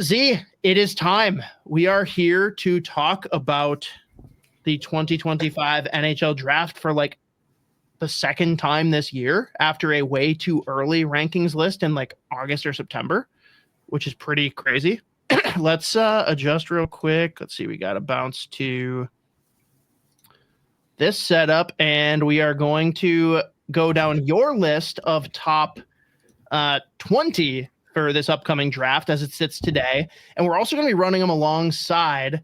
Z, it is time. We are here to talk about the 2025 NHL draft for like the second time this year after a way too early rankings list in like August or September, which is pretty crazy. Let's adjust real quick. Let's see. We got to bounce to this setup, and we are going to go down your list of top 20 for this upcoming draft as it sits today. And we're also going to be running them alongside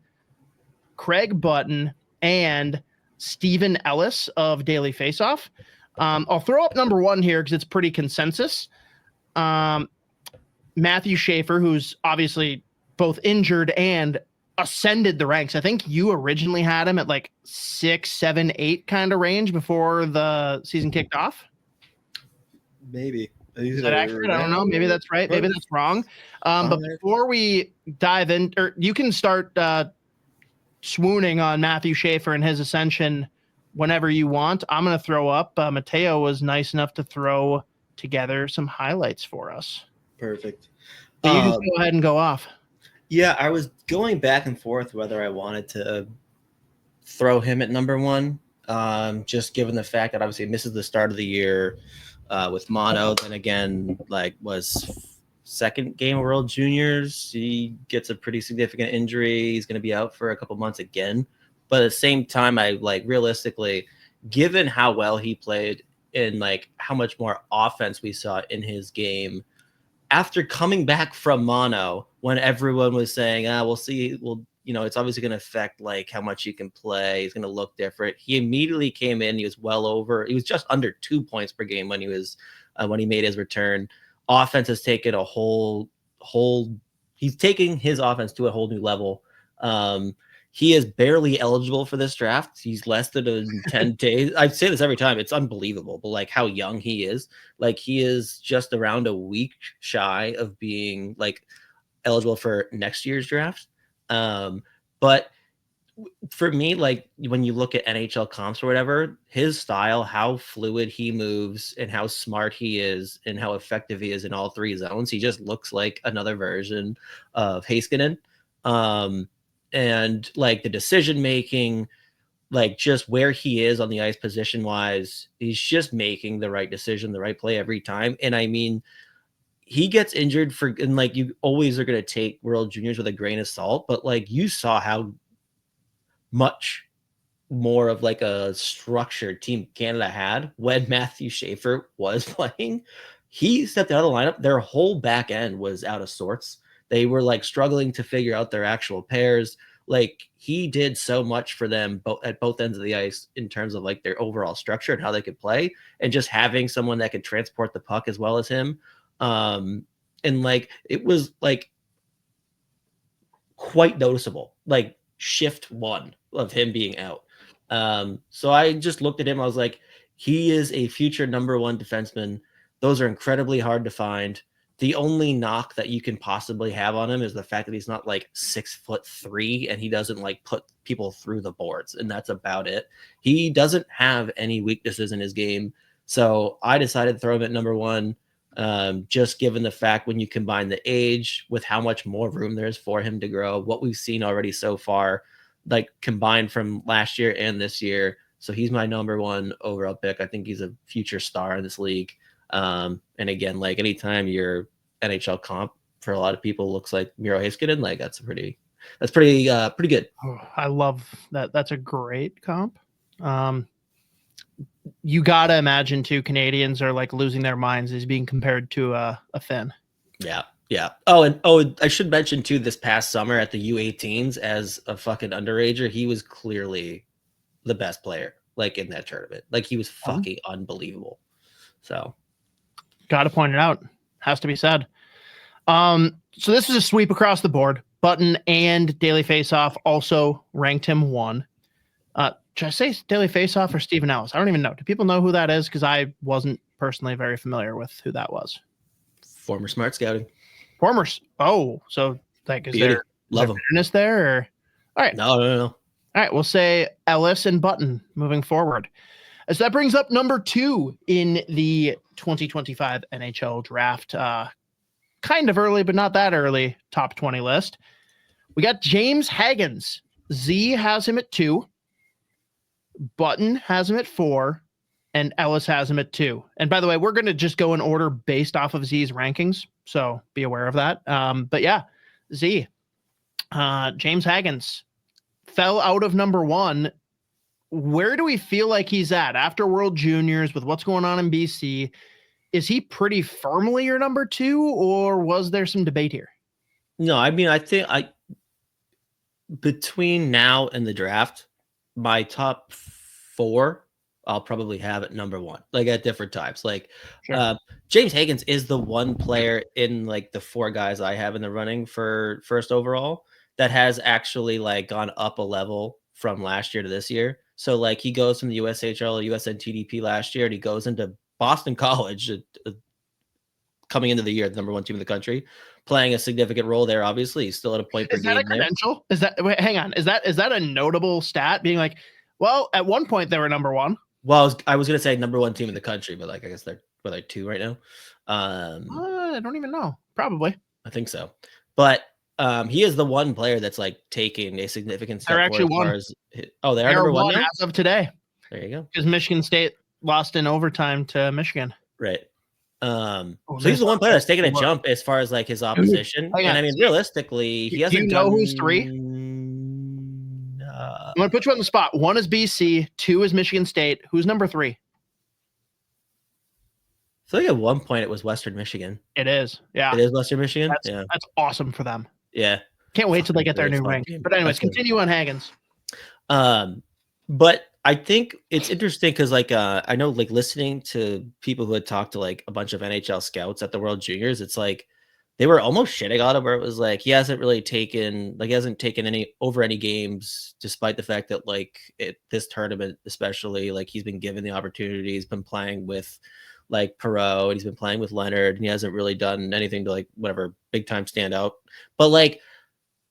Craig Button and Stephen Ellis of Daily Faceoff. I'll throw up number one here because it's pretty consensus. Matthew SCHAEFER, who's obviously both injured and ascended the ranks. I think you originally had him at like 6, 7, 8 kind of range before the season kicked off. Maybe. Is that accurate? I don't know. Maybe that's right. Maybe that's wrong. But before we dive in, or you can start swooning on Matthew SCHAEFER and his ascension whenever you want. I'm going to throw up. Mateo was nice enough to throw together some highlights for us. Perfect. So you just go ahead and go off. Yeah, I was going back and forth whether I wanted to throw him at number one, just given the fact that obviously this is the start of the year. With mono, then again, like was second game of World Juniors. He gets a pretty significant injury. He's going to be out for a couple months again. But at the same time, I like realistically, given how well he played and like how much more offense we saw in his game after coming back from mono, when everyone was saying, we'll see, it's obviously going to affect like how much he can play. He's going to look different. He immediately came in. He was he was just under 2 points per game when he made his return. Offense has taken a he's taking his offense to a whole new level. He is barely eligible for this draft. He's less than 10 days. I say this every time. It's unbelievable, but like how young he is. Like he is just around a week shy of being like eligible for next year's draft. But for me, like when you look at NHL comps or whatever, his style, how fluid he moves and how smart he is and how effective he is in all three zones, he just looks like another version of Heiskanen. And like the decision making, like just where he is on the ice position wise, he's just making the right decision, the right play every time. And I mean, he gets injured and like you always are going to take World Juniors with a grain of salt, but like you saw how much more of like a structured Team Canada had when Matthew SCHAEFER was playing. He stepped out of the lineup. Their whole back end was out of sorts. They were like struggling to figure out their actual pairs. Like he did so much for them at both ends of the ice in terms of like their overall structure and how they could play, and just having someone that could transport the puck as well as him. And like it was like quite noticeable, like shift one of him being out. So I just looked at him. I was like, he is a future number one defenseman. Those are incredibly hard to find. The only knock that you can possibly have on him is the fact that he's not like 6'3" and he doesn't like put people through the boards, and that's about it. He doesn't have any weaknesses in his game. So I decided to throw him at number one. Just given the fact when you combine the age with how much more room there is for him to grow, what we've seen already so far, like combined from last year and this year. So he's my number one overall pick. I think he's a future star in this league. And again, like anytime your NHL comp for a lot of people looks like Miro Heiskanen, like that's pretty good. Oh, I love that. That's a great comp. You got to imagine too, Canadians are like losing their minds as being compared to a Finn. Yeah. Yeah. Oh, I should mention too, this past summer at the U18s as a fucking underager, he was clearly the best player like in that tournament. Like he was fucking unbelievable. So got to point it out. Has to be said. So this is a sweep across the board. Button and Daily Faceoff also ranked him one. Should I say Daily Faceoff or Stephen Ellis? I don't even know. Do people know who that is? Because I wasn't personally very familiar with who that was. Former Smart Scouting. So like, is there bitterness there? Or? All right. No. All right. We'll say Ellis and Button moving forward. So that brings up number 2 in the 2025 NHL draft. kind of early, but not that early top 20 list. We got James Hagens. Z has him at 2. Button has him at 4. And Ellis has him at 2. And by the way, we're going to just go in order based off of Z's rankings. So be aware of that. But yeah, Z. James Hagens fell out of number 1. Where do we feel like he's at after World Juniors with what's going on in BC? Is he pretty firmly your number 2, or was there some debate here? No, I mean, I think between now and the draft, my top 4, I'll probably have at number 1, like at different times. Like Sure. James Hagens is the one player in like the 4 guys I have in the running for first overall that has actually like gone up a level from last year to this year. So like he goes from the USHL, USNTDP last year, and he goes into Boston College, coming into the year, the number 1 team in the country, playing a significant role there. Obviously, he's still at a point per game. Is that a credential? Is that, wait, hang on? Is that a notable stat? Being like, well, at one point they were number 1. Well, I was gonna say number 1 team in the country, but like I guess they're 2 right now. I don't even know. Probably. I think so. But he is the one player that's like taking a significant step. They're actually one. They are number 1 now? As of today. There you go. Because Michigan State lost in overtime to Michigan. Right. So he's the one player that's taking a jump as far as like his opposition. And I mean, realistically, he hasn't. Do you know who's 3? I'm gonna put you on the spot. 1 is BC, 2 is Michigan State. Who's number 3? I feel like at one point it was Western Michigan. It is. Yeah. It is Western Michigan. That's awesome for them. Yeah. Can't wait till they get their new ring. But anyways, continue on Hagens. But I think it's interesting because like I know like listening to people who had talked to like a bunch of NHL scouts at the World Juniors, it's like they were almost shitting on him, where it was like he hasn't taken any games, despite the fact that like this tournament especially, like he's been given the opportunity, he's been playing with like Perot, and he's been playing with Leonard, and he hasn't really done anything to like whatever big time stand out. But like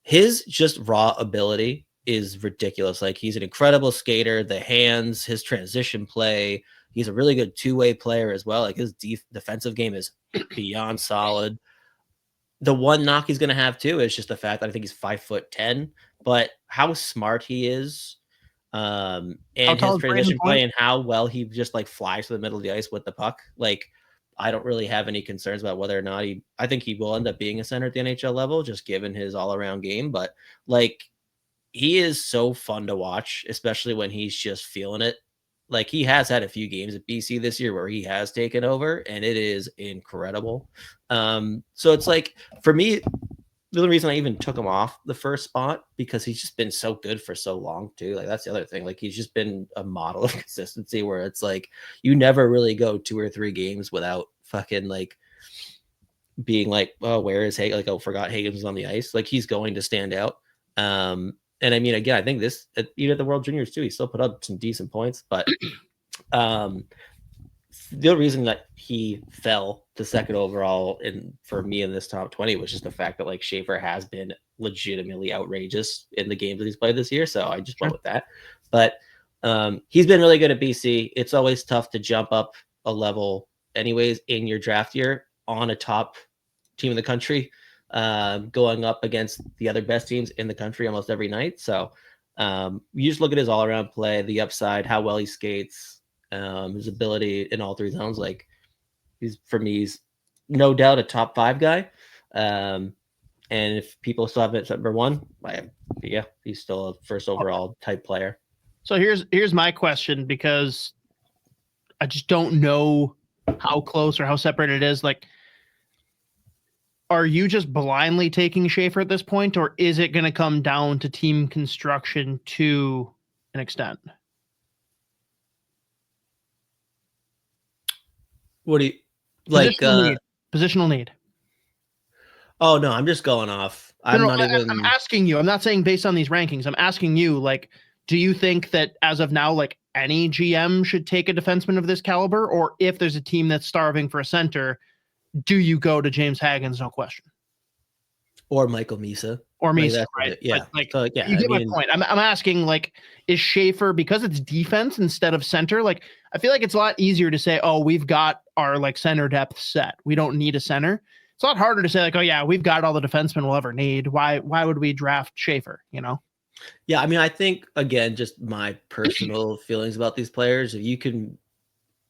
his just raw ability is ridiculous. Like he's an incredible skater, the hands, his transition play, he's a really good two-way player as well. Like his defensive game is beyond solid. The one knock he's going to have too is just the fact that I think he's 5'10", but how smart he is, and his transition play and how well he just like flies to the middle of the ice with the puck. Like I don't really have any concerns about whether or not I think he will end up being a center at the NHL level, just given his all-around game. But like he is so fun to watch, especially when he's just feeling it. Like he has had a few games at BC this year where he has taken over, and it is incredible. So it's like, for me, the only reason I even took him off the first spot, because he's just been so good for so long too. Like that's the other thing. Like he's just been a model of consistency, where it's like you never really go 2 or 3 games without fucking like being like, oh, where is Hagen? Like, oh, forgot Hagen was on the ice. Like he's going to stand out. And I mean, again, I think this, even at the World Juniors too, he still put up some decent points. But the reason that he fell to 2nd overall for me in this top 20 was just the fact that like SCHAEFER has been legitimately outrageous in the games that he's played this year. So I just went with that. But he's been really good at BC. It's always tough to jump up a level anyways in your draft year on a top team in the country, going up against the other best teams in the country almost every night. So you just look at his all-around play, the upside, how well he skates, his ability in all 3 zones. Like he's no doubt a top 5 guy. And if people still have it at number 1, yeah, he's still a first overall type player. So here's my question, because I just don't know how close or how separate it is. Like, are you just blindly taking SCHAEFER at this point, or is it going to come down to team construction to an extent? What do you like? Positional need. Oh no, I'm just going off. I'm asking you. I'm not saying based on these rankings. I'm asking you, like, do you think that as of now, like any GM should take a defenseman of this caliber, or if there's a team that's starving for a center, do you go to James Hagens? No question. Or Michael MISA. Or MISA, like right? Yeah. But, like, so, yeah. You get my point. I'm asking, like, is SCHAEFER, because it's defense instead of center? Like, I feel like it's a lot easier to say, oh, we've got our like center depth set, we don't need a center. it's a lot harder to say like, oh yeah, we've got all the defensemen we'll ever need. Why would we draft SCHAEFER? You know? Yeah, I mean, I think again, just my personal feelings about these players.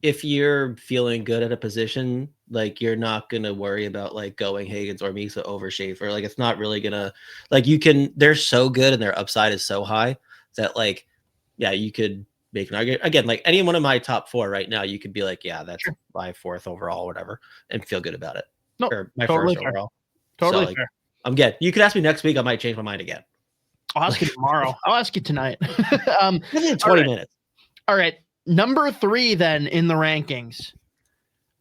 If you're feeling good at a position, like you're not gonna worry about like going Hagens or MISA over SCHAEFER. Like it's not really gonna like they're so good and their upside is so high that like, yeah, you could make an argument again. Like any one of my top 4 right now, you could be like, yeah, that's my 4th overall, or whatever, and feel good about it. No, Or my totally 1st fair. overall. Totally so, like, fair. I'm good. You could ask me next week. I might change my mind again. I'll ask you tomorrow. I'll ask you tonight. Within 20 minutes. All right. Number 3 then in the rankings,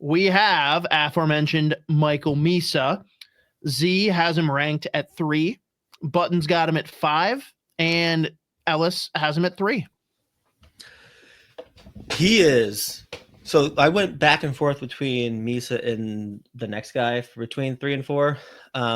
we have aforementioned Michael MISA. Z has him ranked at 3. Button's got him at 5, and Ellis has him at 3. He is. So I went back and forth between MISA and the next guy between 3 and 4.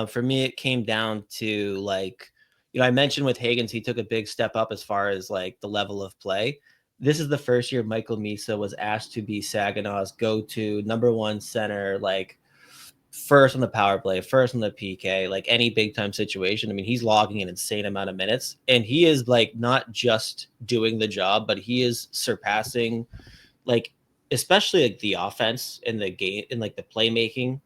For me, it came down to like, I mentioned with Hagens, he took a big step up as far as like the level of play. This is the first year Michael MISA was asked to be Saginaw's go-to #1 center, like first on the power play, first on the PK, like any big time situation. I mean, he's logging an insane amount of minutes, and he is like not just doing the job, but he is surpassing, like, especially like the offense in the game, in like the playmaking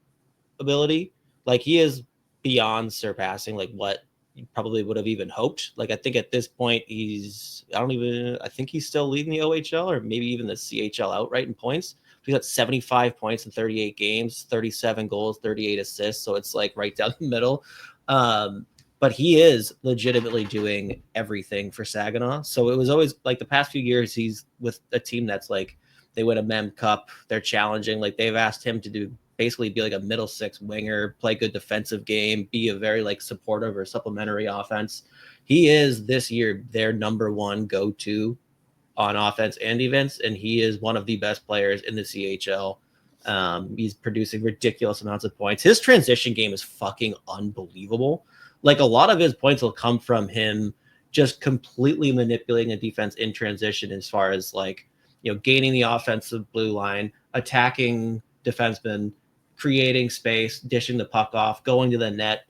ability. Like he is beyond surpassing like what you probably would have even hoped. Like I think at this point I think he's still leading the OHL or maybe even the CHL outright in points. He's got 75 points in 38 games, 37 goals, 38 assists. So it's like right down the middle. But he is legitimately doing everything for Saginaw. So it was always like the past few years, he's with a team that's like, they win a Mem Cup. They're challenging. Like they've asked him to basically be like a middle 6 winger, play good defensive game, be a very like supportive or supplementary offense. He is this year their #1 go-to on offense and defense, and he is one of the best players in the CHL. He's producing ridiculous amounts of points. His transition game is fucking unbelievable. Like a lot of his points will come from him just completely manipulating a defense in transition, as far as like, gaining the offensive blue line, attacking defensemen, creating space, dishing the puck off, going to the net,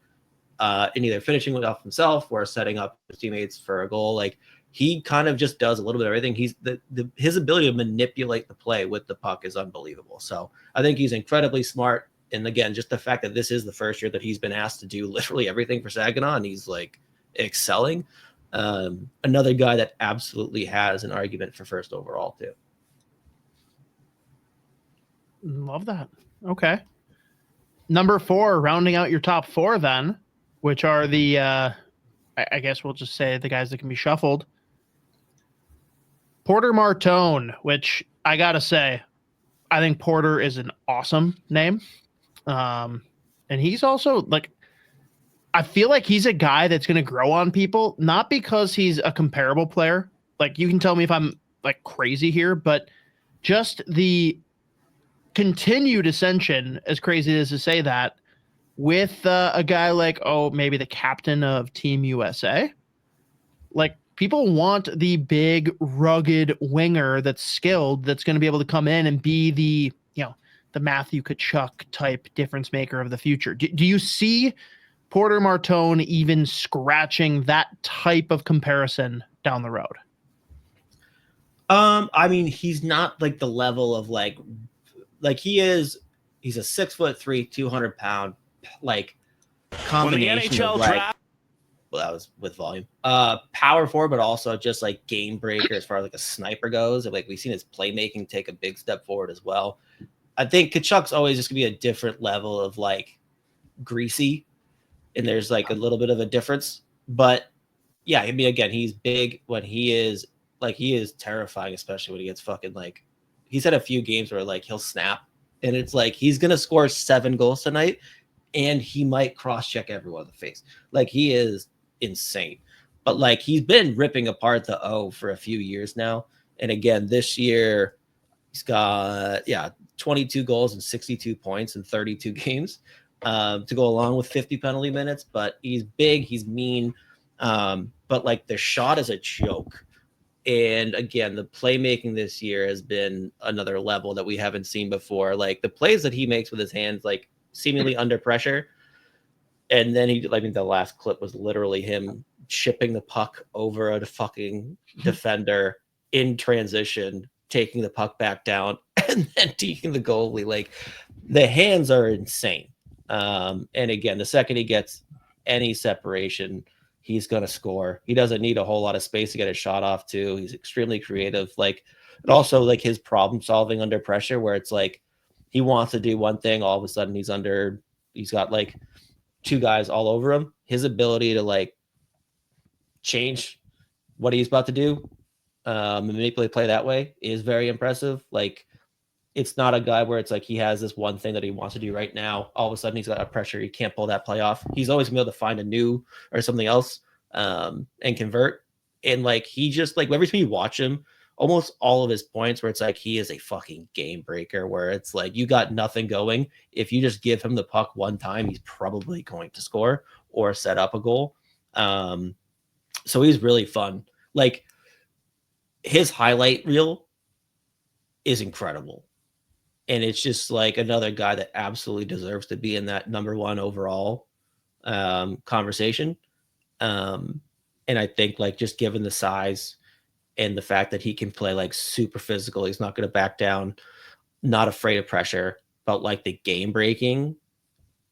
and either finishing it off himself or setting up his teammates for a goal. Like he kind of just does a little bit of everything. He's his ability to manipulate the play with the puck is unbelievable. So I think he's incredibly smart. And again, just the fact that this is the first year that he's been asked to do literally everything for Saginaw, and he's like excelling. Another guy that absolutely has an argument for 1st overall too. Love that. Okay. Number 4, rounding out your top 4 then, which are the, I guess we'll just say the guys that can be shuffled. Porter Martone, which I got to say, I think Porter is an awesome name. And he's also like, I feel like he's a guy that's going to grow on people, not because he's a comparable player. Like you can tell me if I'm like crazy here, but just the continued ascension, as crazy as to say that, with a guy like, maybe the captain of Team USA. Like people want the big, rugged winger that's skilled, that's going to be able to come in and be the, the Matthew Tkachuk type difference maker of the future. Do you see Porter Martone even scratching that type of comparison down the road? I mean, he's not like the level of like he's a 6'3", 200-pound, like combination of like, well, that was with volume, power forward, but also just like game breaker as far as like a sniper goes. And like we've seen his playmaking take a big step forward as well. I think Tkachuk's always just gonna be a different level of like greasy, and there's like a little bit of a difference. But yeah, I mean, again, he's big when he is terrifying, especially when he gets fucking like, he's had a few games where like he'll snap, and it's like he's gonna score 7 goals tonight, and he might cross-check everyone in the face. Like he is insane. But like he's been ripping apart the O for a few years now. And again, this year he's got 22 goals and 62 points in 32 games to go along with 50 penalty minutes. But he's big, he's mean, but like the shot is a joke. And again, the playmaking this year has been another level that we haven't seen before. Like the plays that he makes with his hands, like seemingly under pressure. And then I mean, the last clip was literally him chipping the puck over a fucking defender in transition, taking the puck back down, and then taking the goalie. Like, the hands are insane. And again, the second he gets any separation, he's going to score. He doesn't need a whole lot of space to get a shot off too. He's extremely creative. Like, and also like his problem solving under pressure, where it's like he wants to do one thing, all of a sudden he's got like 2 guys all over him. His ability to like change what he's about to do and manipulate play that way is very impressive. Like, it's not a guy where it's like he has this one thing that he wants to do right now. All of a sudden he's got a pressure. He can't pull that play off. He's always been able to find a new or something else and convert. And like, he just like, every time you watch him, almost all of his points where it's like he is a fucking game breaker, where it's like you got nothing going. If you just give him the puck one time, he's probably going to score or set up a goal. So he's really fun. Like, his highlight reel is incredible. And it's just like another guy that absolutely deserves to be in that number 1 overall conversation. And I think like just given the size and the fact that he can play like super physical, he's not going to back down, not afraid of pressure, but like the game breaking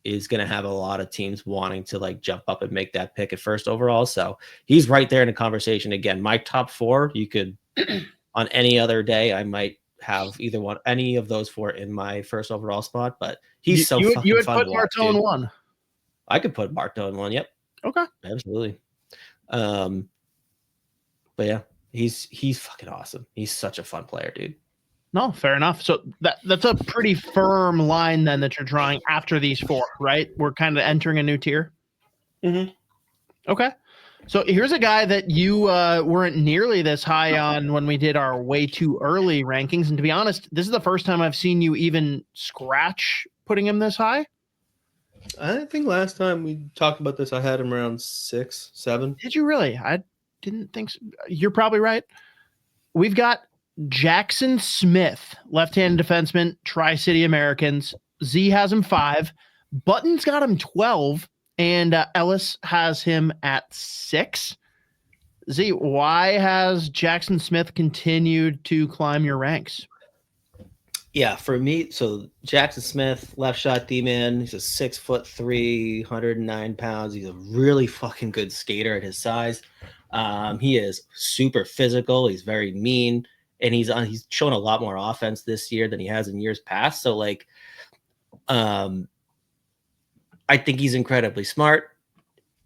is going to have a lot of teams wanting to like jump up and make that pick at first overall. So he's right there in the conversation. Again, my top 4, you could on any other day, I might have any of those 4 in my first overall spot, but he's fucking fun. You would put MARTONE 1. I could put MARTONE 1. Yep. Okay. Absolutely. But yeah, he's fucking awesome. He's such a fun player, dude. No, fair enough. So that's a pretty firm line then that you're drawing after these 4, right? We're kind of entering a new tier. Mm-hmm. Okay. So here's a guy that you weren't nearly this high on when we did our way too early rankings. And to be honest, this is the first time I've seen you even scratch putting him this high. I think last time we talked about this, I had him around 6, 7. Did you really? I didn't think so. You're probably right. We've got Jackson Smith, left-handed defenseman, Tri-City Americans. Z has him 5. Button's got him 12. And Ellis has him at 6. Z, why has Jackson Smith continued to climb your ranks? Yeah, for me, so Jackson Smith, left shot D-man. He's a 6'3", 109 pounds. He's a really fucking good skater at his size. He is super physical. He's very mean, and he's shown a lot more offense this year than he has in years past. So like, I think he's incredibly smart.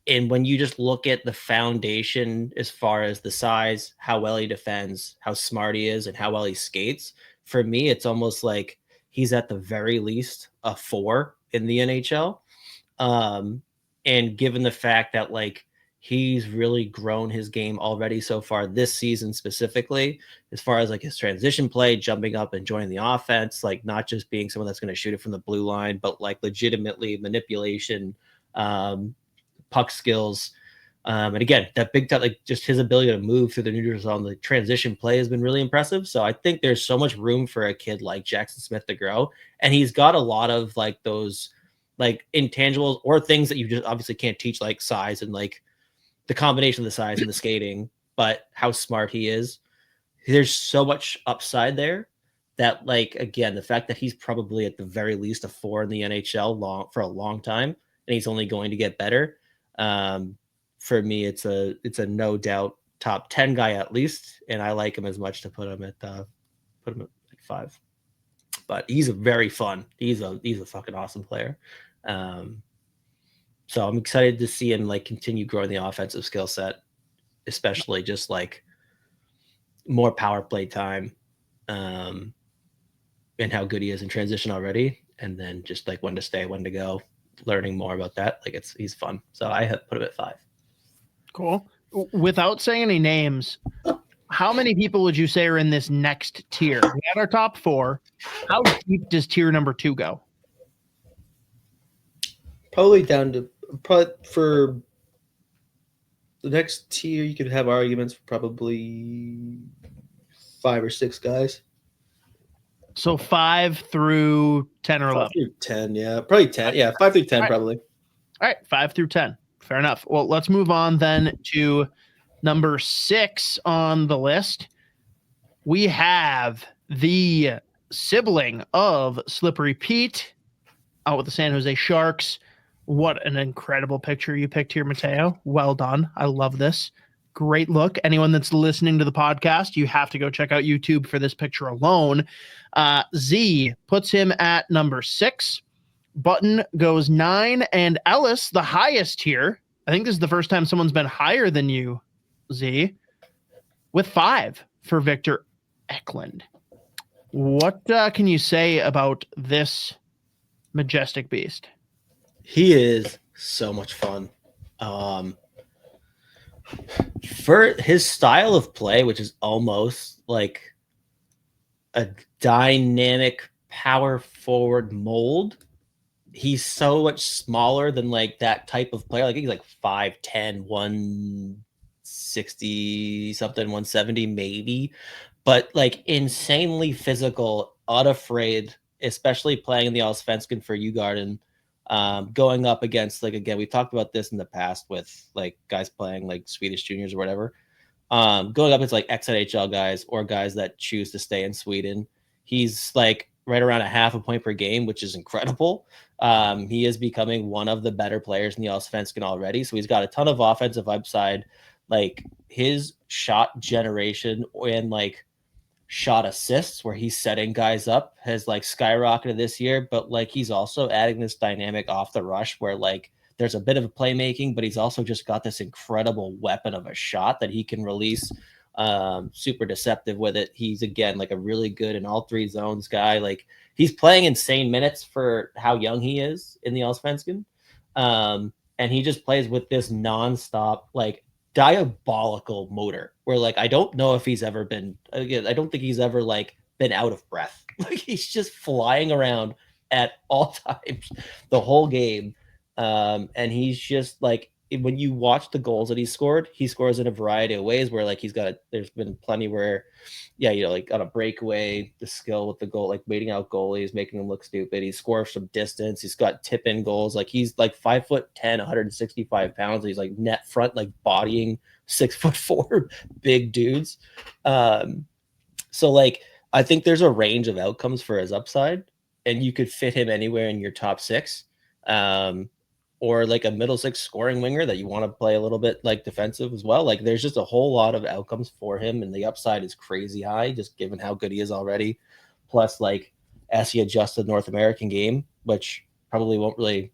And when you just look at the foundation as far as the size, how well he defends, how smart he is, and how well he skates, for me, it's almost like he's at the very least a 4 in the NHL. And given the fact that like he's really grown his game already so far this season specifically, as far as like his transition play, jumping up and joining the offense, like not just being someone that's going to shoot it from the blue line, but like legitimately manipulation, puck skills. And again, that big time, like just his ability to move through the neutral zone, the transition play has been really impressive. So I think there's so much room for a kid like Jackson Smith to grow. And he's got a lot of like those like intangibles or things that you just obviously can't teach, like size and like the combination of the size and the skating, but how smart he is. There's so much upside there that, like, again, the fact that he's probably at the very least a 4 in the NHL for a long time, and he's only going to get better. For me, it's a no doubt top 10 guy at least, and I like him as much to put him at 5. But he's a very fun. He's a fucking awesome player. So I'm excited to see him like continue growing the offensive skill set, especially just like more power play time, and how good he is in transition already. And then just like when to stay, when to go, learning more about that. Like he's fun. So I have put him at 5. Cool. Without saying any names, how many people would you say are in this next tier? We had our top 4. How deep does tier number 2 go? Probably down to for the next tier, you could have arguments for probably 5 or 6 guys. So 5 through 10 or 5 11. through 10, yeah. Probably 10. Yeah, 5 through 10, All right. probably. All right, 5 through 10. Fair enough. Well, let's move on then to number 6 on the list. We have the sibling of Slippery Pete out with the San Jose Sharks. What an incredible picture you picked here, Mateo. Well done. I love this. Great look. Anyone that's listening to the podcast, you have to go check out YouTube for this picture alone. Z puts him at number 6. Button goes 9, and Ellis, the highest here. I think this is the first time someone's been higher than you, Z, with 5 for Victor Eklund. What can you say about this majestic beast? He is so much fun. For his style of play, which is almost like a dynamic power forward mold, he's so much smaller than like that type of player. Like he's like 5'10", 160 something, 170 maybe, but like insanely physical, unafraid, especially playing in the Allsvenskan for Djurgården. Going up against, like, again, we've talked about this in the past with like guys playing like Swedish juniors or whatever. Going up against like ex-NHL guys or guys that choose to stay in Sweden. He's like right around a half a point per game, which is incredible. He is becoming one of the better players in the Allsvenskan already. So he's got a ton of offensive upside. Like his shot generation and like shot assists where he's setting guys up has like skyrocketed this year, but like he's also adding this dynamic off the rush where like there's a bit of a playmaking, but he's also just got this incredible weapon of a shot that he can release, super deceptive with it. He's again like a really good in all 3 zones guy. Like he's playing insane minutes for how young he is in the Allsvenskan, and he just plays with this nonstop like diabolical motor where like I don't know if he's ever been, again, I don't think he's ever like been out of breath. Like he's just flying around at all times the whole game, and he's just like, when you watch the goals that he scores in a variety of ways where like there's been plenty where, yeah, you know, like on a breakaway, the skill with the goal, like waiting out goalies, making them look stupid. He scores from distance. He's got tip in goals. Like he's like 5'10", 165 pounds. He's like net front, like bodying 6'4" big dudes. So like, I think there's a range of outcomes for his upside, and you could fit him anywhere in your top 6. Or like a middle 6 scoring winger that you want to play a little bit like defensive as well. Like there's just a whole lot of outcomes for him, and the upside is crazy high just given how good he is already. Plus, like as he adjusts to the North American game, which probably won't really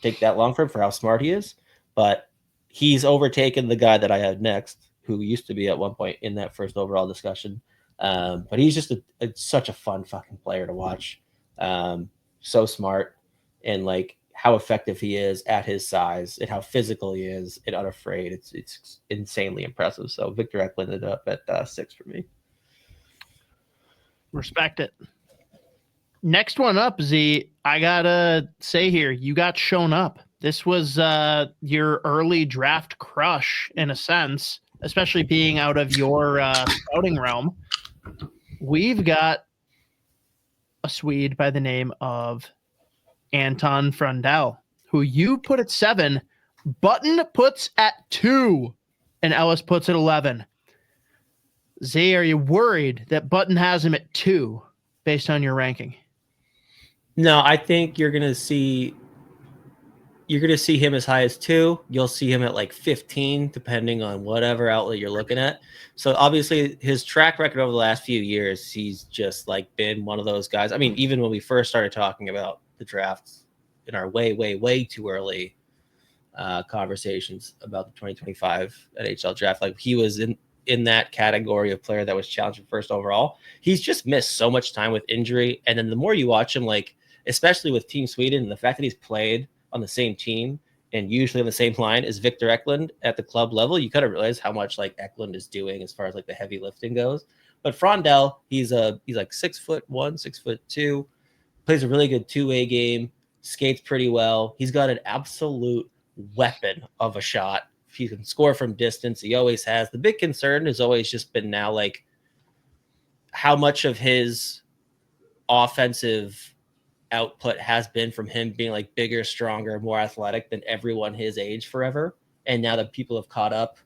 take that long for him for how smart he is, but he's overtaken the guy that I had next, who used to be at one point in that first overall discussion. But he's just such a fun fucking player to watch. So smart, and like how effective he is at his size and how physical he is and unafraid. It's insanely impressive. So Victor Eklund ended up at 6 for me. Respect it. Next one up, Z, I gotta say here, you got shown up. This was your early draft crush in a sense, especially being out of your scouting realm. We've got a Swede by the name of Anton Frondell, who you put at 7, Button puts at 2, and Ellis puts at 11. Zay, are you worried that Button has him at 2 based on your ranking? No, I think you're gonna see him as high as 2. You'll see him at like 15, depending on whatever outlet you're looking at. So obviously his track record over the last few years, he's just like been one of those guys. I mean, even when we first started talking about the drafts in our way too early conversations about the 2025 NHL draft, like he was in that category of player that was challenged for first overall. He's just missed so much time with injury, and then the more you watch him, like especially with Team Sweden, and the fact that he's played on the same team and usually on the same line as Victor Eklund at the club level, you kind of realize how much like Eklund is doing as far as like the heavy lifting goes. But Frondell, he's like 6'1", 6'2", plays a really good 2-way game, skates pretty well. He's got an absolute weapon of a shot. He can score from distance. He always has. The big concern has always just been now like how much of his offensive output has been from him being like bigger, stronger, more athletic than everyone his age forever. And now that people have caught up,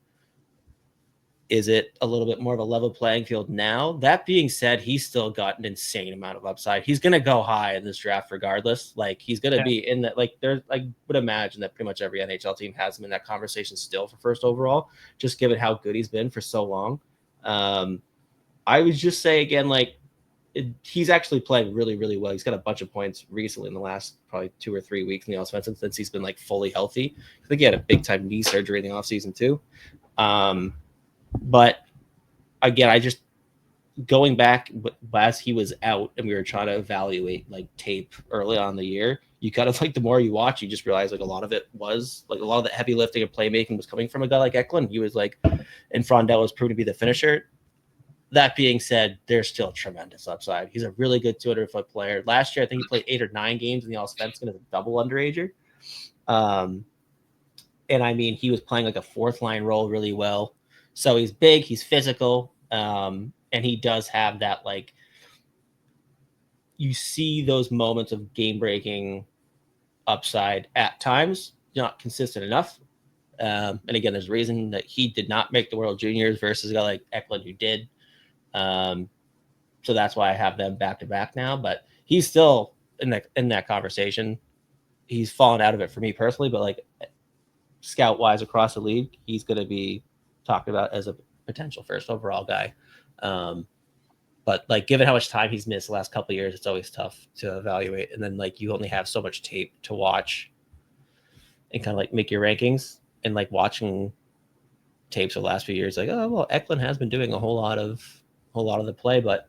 is it a little bit more of a level playing field now? That being said, he's still got an insane amount of upside. He's going to go high in this draft regardless. Like he's going to be in that, like there's, I would imagine that pretty much every NHL team has him in that conversation still for first overall, just given how good he's been for so long. I would just say again, like he's actually playing really, really well. He's got a bunch of points recently in the last probably 2 or 3 weeks in the offensive since he's been like fully healthy. I think he had a big time knee surgery in the offseason too. But again, I just going back as he was out and we were trying to evaluate like tape early on in the year, you kind of like the more you watch, you just realize like a lot of it was like a lot of the heavy lifting and playmaking was coming from a guy like Eklund. He was like, and Frondell was proven to be the finisher. That being said, there's still tremendous upside. He's a really good 200-foot player. Last year, I think he played 8 or 9 games in the Allsvenskan as a double underager. And I mean, he was playing like a fourth line role really well. So he's big, he's physical, and he does have that, like, you see those moments of game-breaking upside at times, not consistent enough. And again, there's a reason that he did not make the World Juniors versus a guy like Eklund who did. So that's why I have them back-to-back now. But he's still in that conversation. He's fallen out of it for me personally, but, like, scout-wise across the league, he's going to be talked about as a potential first overall guy. But like given how much time he's missed the last couple of years, it's always tough to evaluate. And then like you only have so much tape to watch and kind of like make your rankings. And like watching tapes of the last few years, like, oh well, Eklund has been doing a whole lot of the play, but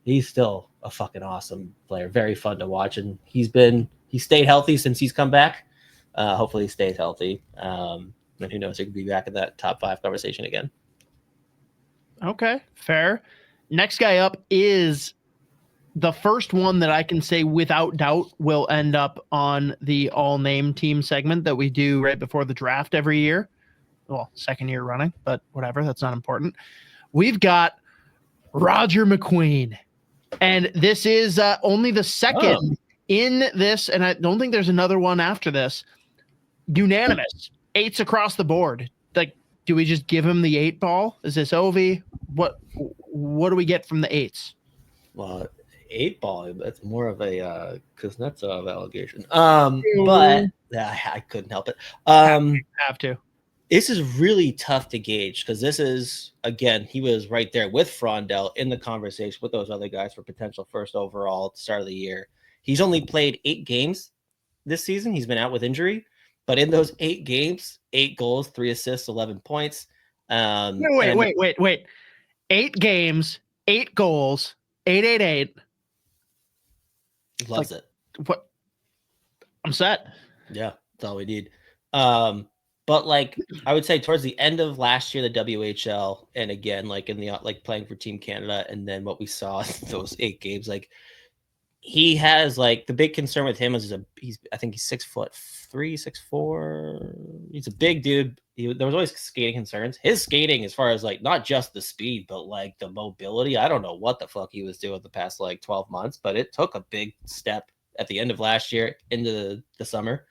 he's still a fucking awesome player, very fun to watch. And he stayed healthy since he's come back. Hopefully he stays healthy. And who knows, he could be back in that top 5 conversation again. Okay, fair. Next guy up is the first one that I can say without doubt will end up on the all-name team segment that we do right before the draft every year. Well, second year running, but whatever, that's not important. We've got Roger McQueen. And this is only the second in this, and I don't think there's another one after this. Unanimous. 8s across the board. Like, do we just give him the 8 ball? Is this Ovi? What do we get from the 8s? Well, 8 ball, that's more of a Kuznetsov allegation. But I couldn't help it. Have to. This is really tough to gauge because this is, again, he was right there with Frondell in the conversation with those other guys for potential first overall at the start of the year. He's only played 8 games this season. He's been out with injury. But in those 8 games, 8 goals, 3 assists, 11 points. Wait. 8 games, 8 goals, 888. Loves it. What? I'm set. Yeah, that's all we need. But like I would say towards the end of last year, the WHL, and again, like in the like playing for Team Canada, and then what we saw in those 8 games, like he has like the big concern with him is I think he's 6'3", 6'4". He's a big dude. There was always skating concerns. His skating, as far as like not just the speed, but like the mobility. I don't know what the fuck he was doing the past like 12 months, but it took a big step at the end of last year into the summer.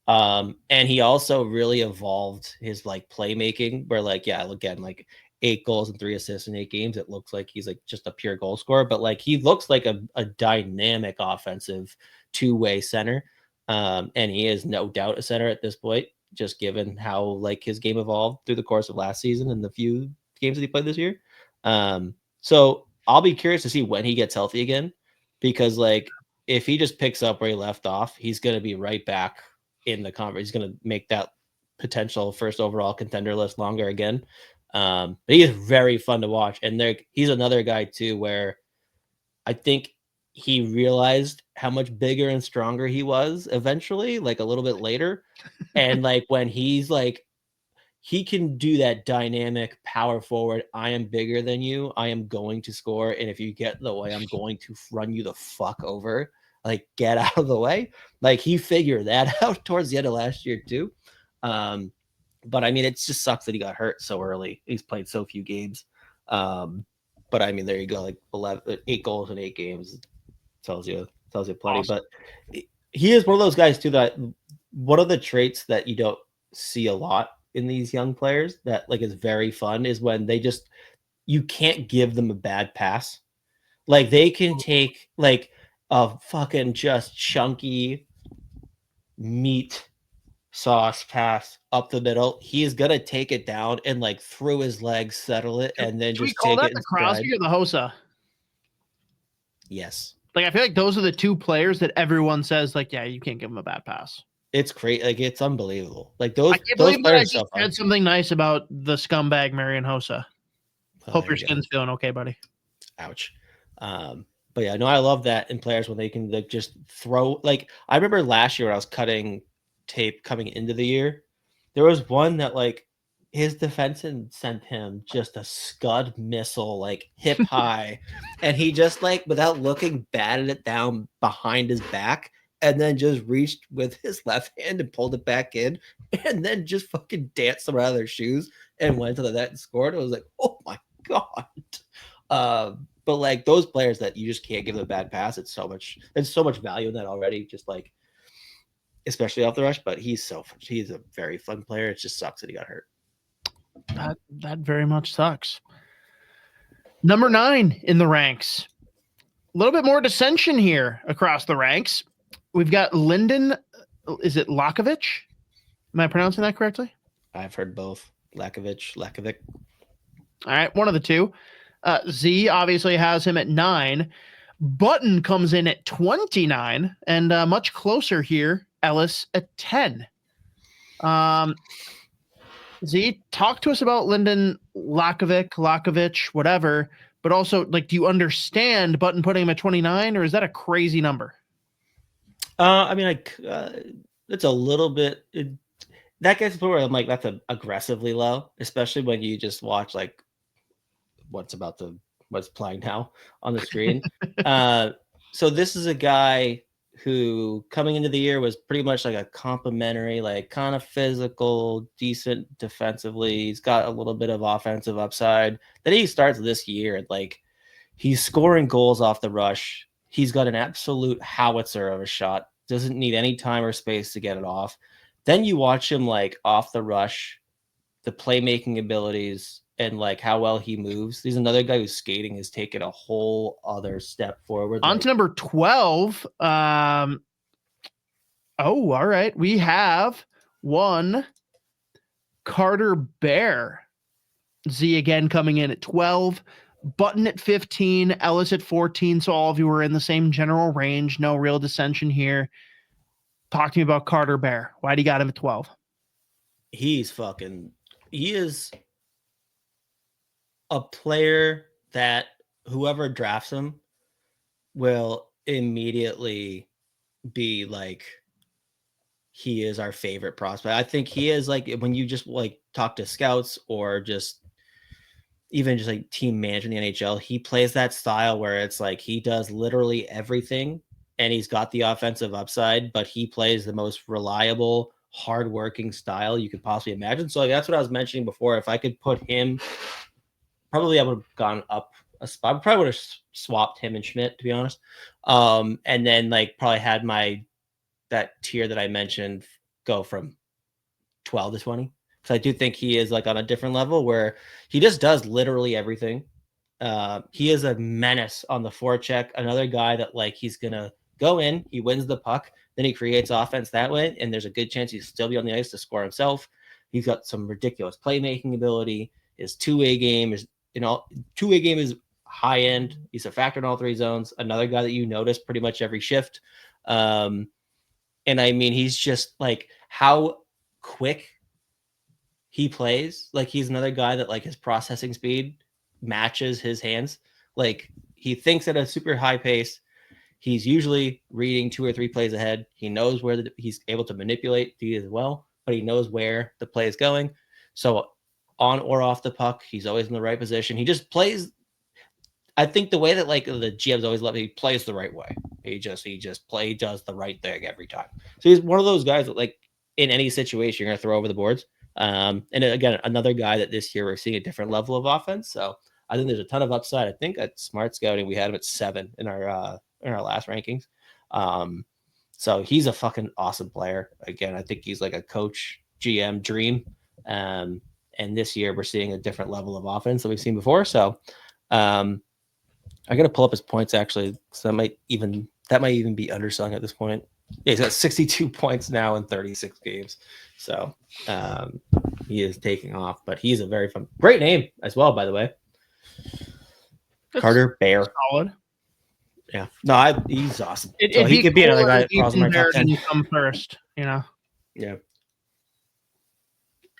And he also really evolved his like playmaking, where like, yeah, again, like 8 goals and 3 assists in 8 games. It looks like he's like just a pure goal scorer, but like he looks like a dynamic offensive 2-way center. And he is no doubt a center at this point, just given how like his game evolved through the course of last season and the few games that he played this year. So I'll be curious to see when he gets healthy again, because like if he just picks up where he left off, he's going to be right back in the conference. He's going to make that potential first overall contender list longer again. But he is very fun to watch. And he's another guy too, where I think he realized how much bigger and stronger he was eventually, like a little bit later. And like when he's like, he can do that dynamic power forward. I am bigger than you. I am going to score. And if you get in the way, I'm going to run you the fuck over. Like, get out of the way. Like, he figured that out towards the end of last year too. But I mean, it just sucks that he got hurt so early. He's played so few games. But I mean, there you go. Like 8 goals in 8 games. tells you plenty. Awesome. But he is one of those guys too that one of the traits that you don't see a lot in these young players that like is very fun is when they just you can't give them a bad pass. Like they can take like a fucking just chunky meat sauce pass up the middle. He is gonna take it down and like through his legs, settle it, and then Should we just call take that it. the Crosby or the Hossa? Yes. Like I feel like those are the two players that everyone says like, yeah, you can't give them a bad pass. It's great. Like it's unbelievable. Like those I can't those believe that I players just so fun. said something nice about the scumbag Marian Hossa. Oh, Hope there your you go. skin's feeling okay, buddy. Ouch. But yeah, no, I love that in players when they can like just throw. Like I remember last year when I was cutting tape coming into the year, there was one that like his defenseman sent him just a scud missile like hip high, and he just like without looking batted it down behind his back, and then just reached with his left hand and pulled it back in, and then just fucking danced them out of their shoes and went to the net and scored. I was like, oh my god. But like those players that you just can't give them a bad pass, there's so much value in that already. Just like, especially off the rush. But he's a very fun player. It just sucks that he got hurt. That very much sucks. Number 9 in the ranks. A little bit more dissension here across the ranks. We've got Lyndon. Is it LAKOVIC? Am I pronouncing that correctly? I've heard both. LAKOVIC. All right, one of the two. Z obviously has him at 9. Button comes in at 29, and much closer here, Ellis at 10. Z, talk to us about Lyndon LAKOVIC, whatever, but also, like, do you understand Button putting him at 29, or is that a crazy number? I mean, it's a little bit. That gets to the point where I'm like, that's aggressively low, especially when you just watch like what's playing now on the screen. So this is a guy who coming into the year was pretty much like a complimentary, like kind of physical, decent defensively. He's got a little bit of offensive upside. Then he starts this year and like he's scoring goals off the rush. He's got an absolute howitzer of a shot. Doesn't need any time or space to get it off. Then you watch him like off the rush, the playmaking abilities, and like how well he moves. He's another guy who's skating has taken a whole other step forward. On to number 12. Oh, all right. We have one Carter Bear. Z again coming in at 12. Button at 15. Ellis at 14. So all of you were in the same general range. No real dissension here. Talk to me about Carter Bear. Why do you got him at 12? He is a player that whoever drafts him will immediately be like, he is our favorite prospect. I think he is like, when you just like talk to scouts or just even just like team manager in the NHL, he plays that style where it's like he does literally everything and he's got the offensive upside, but he plays the most reliable, hardworking style you could possibly imagine. So like, that's what I was mentioning before. If I could put him, probably I would have gone up a spot. I probably would have swapped him and Schmidt, to be honest. And then like probably had that tier that I mentioned go from 12 to 20. So I do think he is like on a different level where he just does literally everything. He is a menace on the forecheck. Another guy that like he's gonna go in, he wins the puck, then he creates offense that way, and there's a good chance he'll still be on the ice to score himself. He's got some ridiculous playmaking ability. His two-way game is, two-way game is high end. He's a factor in all three zones. Another guy that you notice pretty much every shift. And I mean, he's just like how quick he plays. Like he's another guy that like his processing speed matches his hands. Like he thinks at a super high pace. He's usually reading 2 or 3 plays ahead. He knows where he's able to manipulate these as well, but he knows where the play is going. So on or off the puck, he's always in the right position. He just plays. I think the way that like the GMs always let me, he plays the right way. He does the right thing every time. So he's one of those guys that like in any situation you're gonna throw over the boards. And again, another guy that this year we're seeing a different level of offense. So I think there's a ton of upside. I think at Smart Scouting we had him at 7 in our in our last rankings. So he's a fucking awesome player. Again, I think he's like a coach GM dream. And this year we're seeing a different level of offense than we've seen before. So I'm gonna pull up his points actually. So that might even be underselling at this point. Yeah, he's got 62 points now in 36 games. So he is taking off, but he's a very fun, great name as well, by the way. Carter Bear. Solid. Yeah. No, he's awesome. So he could be another guy that falls in my top 10. Come first, you know. Yeah.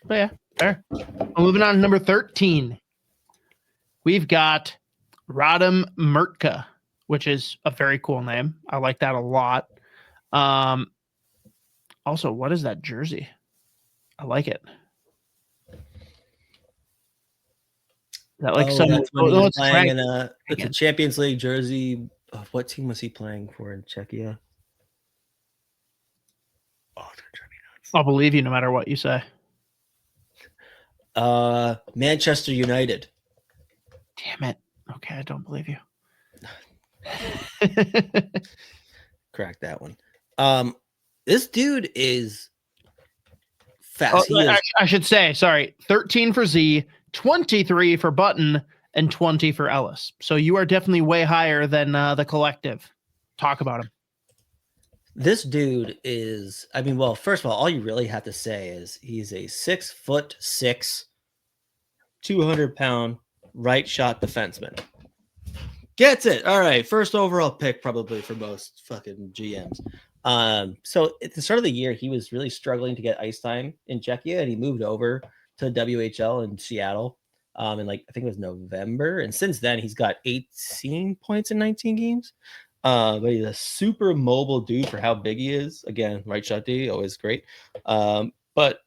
But yeah, fair. Well, moving on to number 13. We've got Radim Mrtka, which is a very cool name. I like that a lot. Also, what is that jersey? I like it. Is that like some that's when he was playing in it's a Champions League jersey. What team was he playing for in Czechia? Oh, they're driving me nuts. I'll believe you no matter what you say. Manchester United. Damn it. Okay, I don't believe you. Crack that one. This dude is fast. I should say, sorry, 13 for Z, 23 for Button, and 20 for Ellis. So you are definitely way higher than the collective. Talk about him. This dude is, I mean, well, first of all you really have to say is he's a 6'6", 200-pound right shot defenseman. Gets it. All right. First overall pick, probably for most fucking GMs. So at the start of the year, he was really struggling to get ice time in Czechia, and he moved over to WHL in Seattle. In like, I think it was November. And since then, he's got 18 points in 19 games. But he's a super mobile dude for how big he is. Again, right shot D, always great. But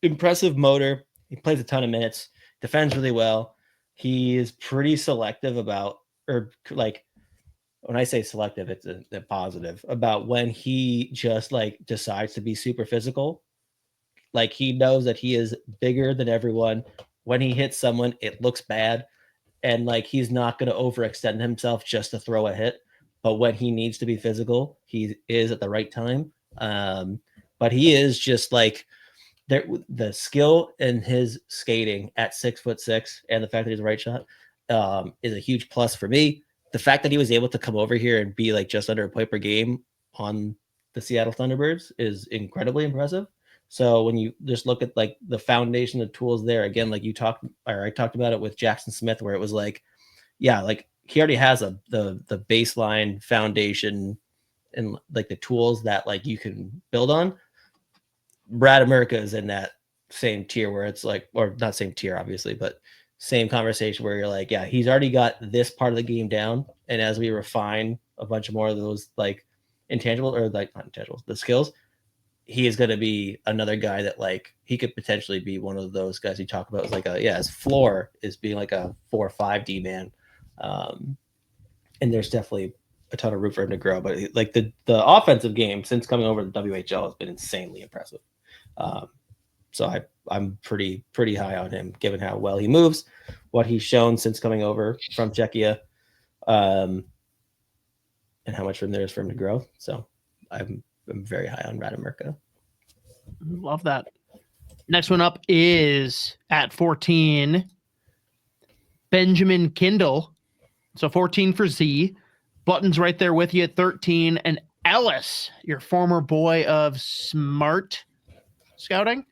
impressive motor. He plays a ton of minutes, defends really well. He is pretty selective about, or like, when I say selective, it's a positive about when he just like decides to be super physical. Like he knows that he is bigger than everyone. When he hits someone, it looks bad. And like, he's not going to overextend himself just to throw a hit. But when he needs to be physical, he is at the right time. But he is just like, the skill in his skating at 6'6" and the fact that he's a right shot is a huge plus for me. The fact that he was able to come over here and be like just under a point per game on the Seattle Thunderbirds is incredibly impressive. So when you just look at like the foundation of tools there, again, like I talked about it with Jackson Smith, where it was like, yeah, like he already has the baseline foundation and like the tools that like you can build on. Radim Mrtka is in that same tier where it's like, or not same tier, obviously, but same conversation where you're like, yeah, he's already got this part of the game down. And as we refine a bunch of more of those like intangible or like not intangibles, the skills, he is going to be another guy that like he could potentially be one of those guys you talk about. It's like his floor is being like a 4 or 5 D man. And there's definitely a ton of room for him to grow, but like the offensive game since coming over to WHL has been insanely impressive. So I'm pretty high on him, given how well he moves, what he's shown since coming over from Czechia, and how much room there is for him to grow. So I'm very high on Radim Mrtka. Love that. Next one up is at 14, Benjamin Kindle. So 14 for Z. Button's right there with you at 13, and Ellis, your former boy of Smart Scouting,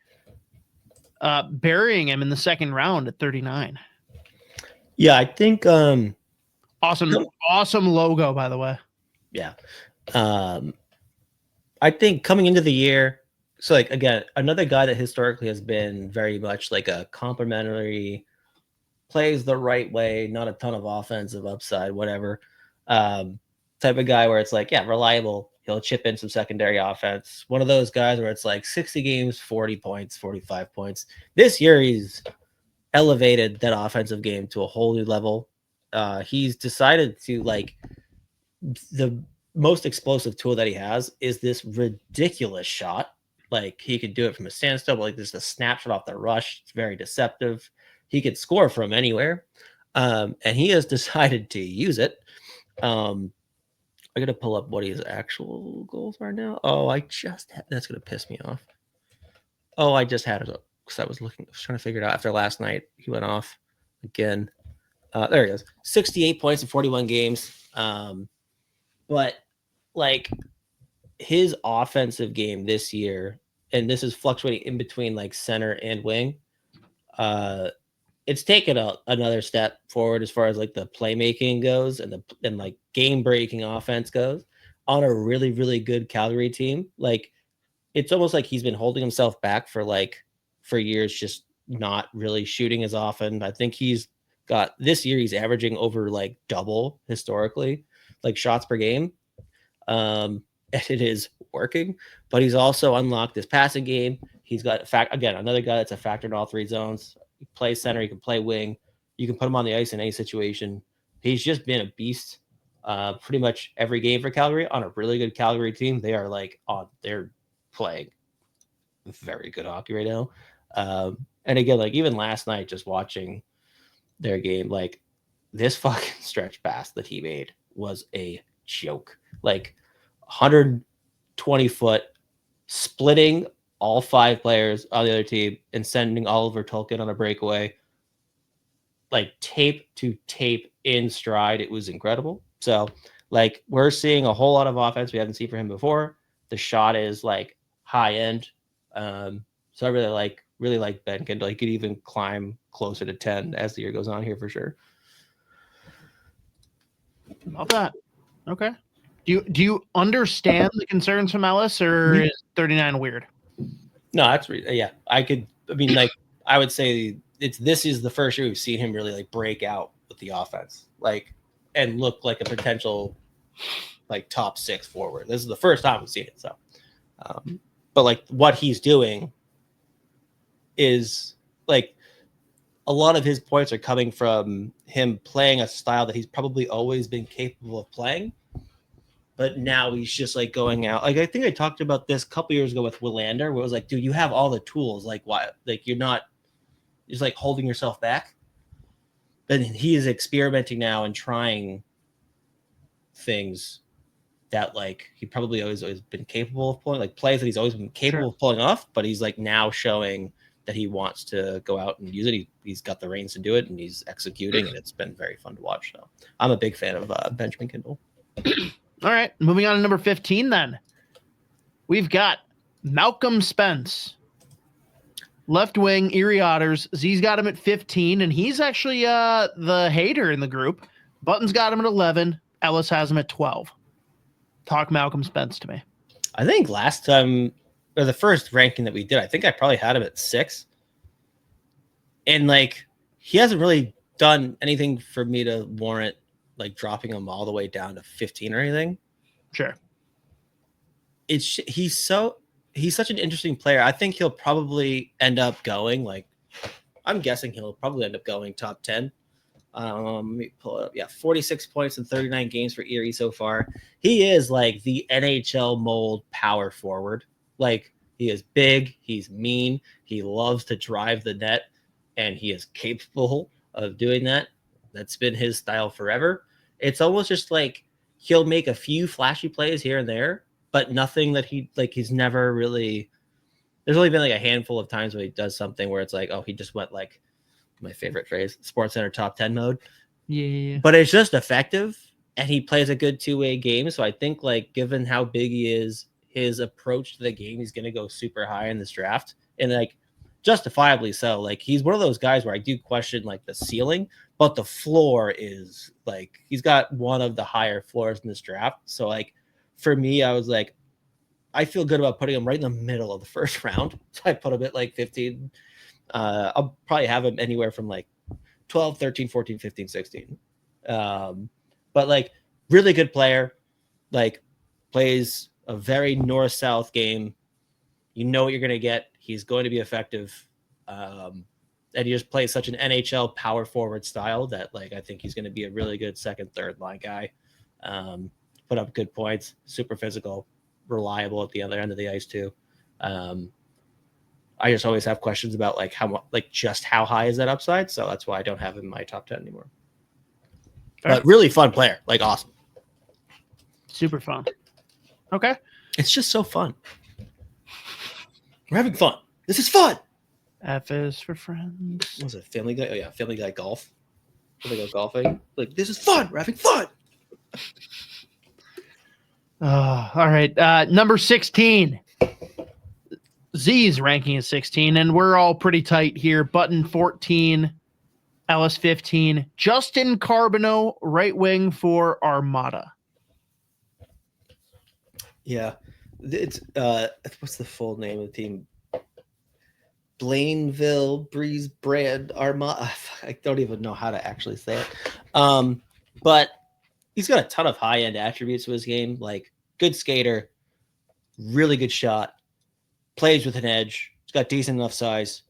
burying him in the second round at 39. Yeah, I think awesome logo, by the way. Yeah. I think coming into the year, so like again, another guy that historically has been very much like a complimentary, plays the right way, not a ton of offensive upside, whatever. Type of guy where it's like, yeah, reliable. He'll chip in some secondary offense. One of those guys where it's like 60 games, 40 points, 45 points. This year, he's elevated that offensive game to a whole new level. He's decided to like the most explosive tool that he has is this ridiculous shot. Like he could do it from a standstill, but like there's a snapshot off the rush. It's very deceptive. He could score from anywhere. And he has decided to use it. I gotta pull up what his actual goals are now. Oh, that's gonna piss me off. Oh, I just had it up because I was trying to figure it out after last night. He went off again. There he is. 68 points in 41 games. But like his offensive game this year, and this is fluctuating in between like center and wing. It's taken another step forward as far as like the playmaking goes and like game breaking offense goes on a really, really good Calgary team. Like it's almost like he's been holding himself back for years, just not really shooting as often. I think he's got this year, he's averaging over like double historically, like shots per game. And it is working, but he's also unlocked his passing game. He's got another guy that's a factor in all three zones. He plays center, he can play wing. You can put him on the ice in any situation. He's just been a beast pretty much every game for Calgary on a really good Calgary team. They are they're playing very good hockey right now. And again, like even last night, just watching their game, like this fucking stretch pass that he made was a joke. Like 120 foot splitting all 5 players on the other team and sending Oliver Tolkien on a breakaway, like tape to tape in stride. It was incredible. So like we're seeing a whole lot of offense we haven't seen from him before. The shot is like high end. So I really like Ben Kendall. He could even climb closer to 10 as the year goes on here for sure. Love that. Okay. Do you understand the concerns from Ellis, or is 39 weird? No, that's yeah. I would say this is the first year we've seen him really like break out with the offense, like, and look like a potential like top 6 forward. This is the first time we've seen it. So, but like what he's doing is like a lot of his points are coming from him playing a style that he's probably always been capable of playing. But now he's just like going out. Like I think I talked about this a couple years ago with Willander, where it was like, dude, you have all the tools. Like why? Like you're not just like holding yourself back. But he is experimenting now and trying things that like he probably always been capable of pulling, like plays that he's always been capable of pulling off. But he's like now showing that he wants to go out and use it. He's got the reins to do it, and he's executing, and it's been very fun to watch. So I'm a big fan of Benjamin Kendall. All right, moving on to number 15 then. We've got Malcolm Spence. Left wing, Erie Otters. Z's got him at 15, and he's actually the hater in the group. Button's got him at 11. Ellis has him at 12. Talk Malcolm Spence to me. I think last time, or the first ranking that we did, I think I probably had him at 6. And like, he hasn't really done anything for me to warrant like dropping him all the way down to 15 or anything. Sure. He's such an interesting player. I think he'll probably end up going like, I'm guessing he'll probably end up going top 10. Let me pull it up. Yeah, 46 points in 39 games for Erie so far. He is like the NHL mold power forward. Like he is big, he's mean, he loves to drive the net, and he is capable of doing that. That's been his style forever. It's almost just like he'll make a few flashy plays here and there, but nothing that he's never really. There's only been like a handful of times where he does something where it's like, oh, he just went like my favorite phrase, SportsCenter top 10 mode. Yeah. But it's just effective, and he plays a good two-way game. So I think like given how big he is, his approach to the game, he's going to go super high in this draft, and like justifiably so. Like he's one of those guys where I do question like the ceiling, but the floor is like he's got one of the higher floors in this draft. So like for me, I was like, I feel good about putting him right in the middle of the first round. So I put him at like 15. I'll probably have him anywhere from like 12, 13, 14, 15, 16. But like really good player, like plays a very north-south game. You know what you're going to get. He's going to be effective. And he just plays such an NHL power forward style that like I think he's going to be a really good second, third line guy. Put up good points, super physical, reliable at the other end of the ice too. I just always have questions about like just how high is that upside. So that's why I don't have him in my top 10 anymore. Fair. But really fun player, like awesome. Super fun. Okay. It's just so fun. We're having fun. This is fun. F is for friends. What was it, Family Guy? Oh yeah, Family Guy golf. They go golfing. Like, this is fun. We're having fun. All right. Number 16. Z's ranking is 16, and we're all pretty tight here. Button 14, Ellis 15, Justin Carbonneau, right wing for Armada. Yeah. It's what's the full name of the team? Blainville-Boisbrand Armada. I don't even know how to actually say it. But he's got a ton of high-end attributes to his game, like good skater, really good shot, plays with an edge, he's got decent enough size,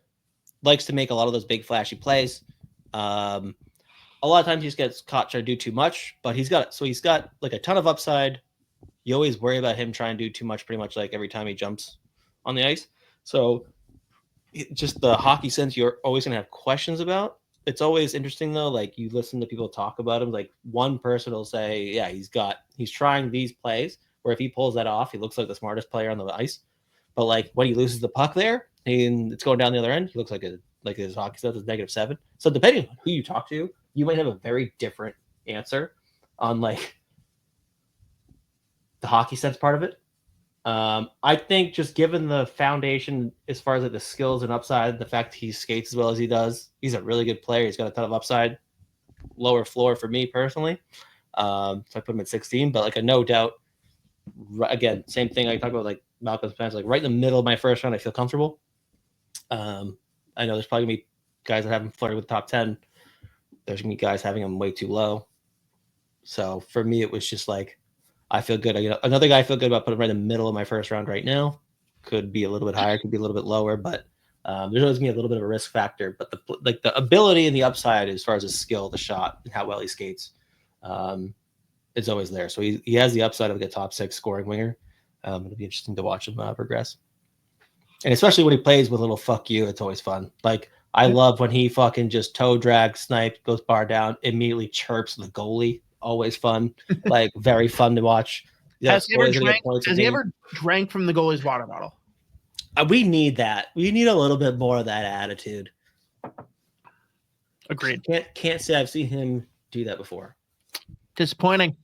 likes to make a lot of those big flashy plays. A lot of times he just gets caught trying to do too much, but he's got like a ton of upside. You always worry about him trying to do too much pretty much like every time he jumps on the ice. So just the hockey sense you're always going to have questions about. It's always interesting though. Like you listen to people talk about him, like one person will say, yeah, he's trying these plays where if he pulls that off, he looks like the smartest player on the ice. But like when he loses the puck there and it's going down the other end, he looks like his hockey stats is -7. So depending on who you talk to, you might have a very different answer on like the hockey sense part of it. I think just given the foundation as far as like the skills and upside, the fact he skates as well as he does, he's a really good player. He's got a ton of upside, lower floor for me personally. So I put him at 16, but like a no doubt, again, same thing I talked about like Malcolm Spence, like right in the middle of my first round, I feel comfortable. I know there's probably gonna be guys that haven't flirted with top 10. There's gonna be guys having him way too low. So for me, it was just like, I feel good. Another guy I feel good about putting right in the middle of my first round right now. Could be a little bit higher, could be a little bit lower, but there's always gonna be a little bit of a risk factor. But the ability and the upside as far as his skill, the shot, and how well he skates, it's always there. So he has the upside of like a top 6 scoring winger. It'll be interesting to watch him progress. And especially when he plays with a little fuck you, it's always fun. Like I love when he fucking just toe drag, snipes, goes bar down, immediately chirps the goalie. Always fun, like very fun to watch. Yeah, Has he ever drank from the goalie's water bottle? We need that. We need a little bit more of that attitude. Agreed. Can't say I've seen him do that before. Disappointing.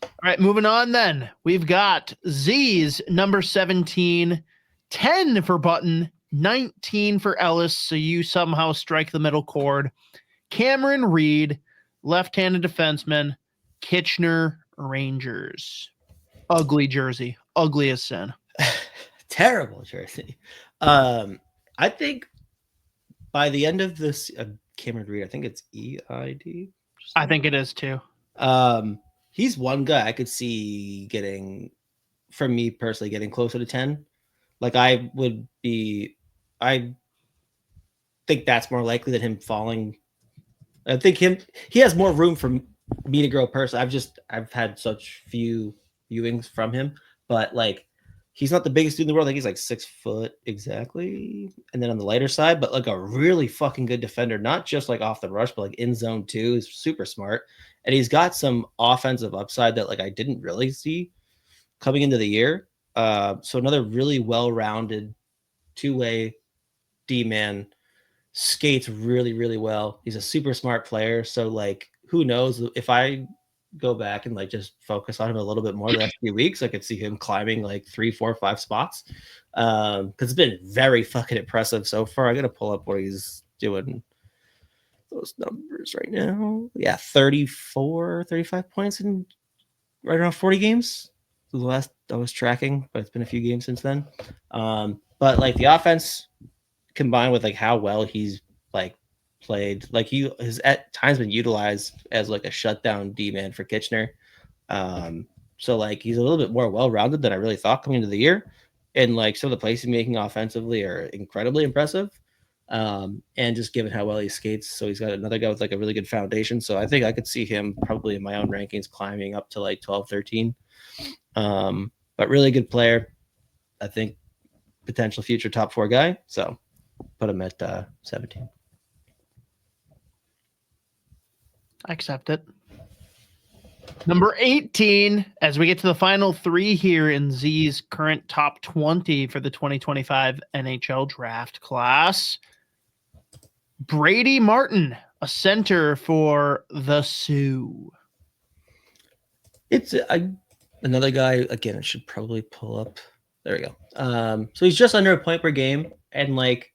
All right, moving on then. We've got Z's number 17, 10 for Button, 19 for Ellis. So you somehow strike the middle chord. Cameron Reed, left-handed defenseman, Kitchener Rangers. Ugly jersey. Ugly as sin. Terrible jersey. I think by the end of this, Cameron Reed, I think it's EID. I think it is too. He's one guy I could see getting, for me personally, getting closer to 10. Like I think that's more likely than him falling. I think he has more room for me to grow personally. I've had such few viewings from him, but like he's not the biggest dude in the world. Like he's like 6 foot exactly, and then on the lighter side, but like a really fucking good defender, not just like off the rush, but like in zone too. He's super smart, and he's got some offensive upside that like I didn't really see coming into the year. So another really well-rounded 2-way D-man. Skates really, really well. He's a super smart player. So like, who knows if I go back and like just focus on him a little bit more the next few weeks, I could see him climbing like 3, 4, 5 spots. Because it's been very fucking impressive so far. I got to pull up what he's doing. Those numbers right now. Yeah, 34, 35 points in right around 40 games. The last I was tracking, but it's been a few games since then. But like the offense combined with like how well he's like played, like he has at times been utilized as like a shutdown D-man for Kitchener. So like he's a little bit more well-rounded than I really thought coming into the year. And like some of the plays he's making offensively are incredibly impressive. And just given how well he skates, so he's got another guy with like a really good foundation. So I think I could see him probably in my own rankings climbing up to like 12, 13. But really good player. I think potential future top 4 guy. So put him at 17. I accept it. Number 18, as we get to the final three here in Z's current top 20 for the 2025 NHL draft class. Brady Martin, a center for the Sioux. It's another guy, again, I should probably pull up. There we go. So he's just under a point per game, and like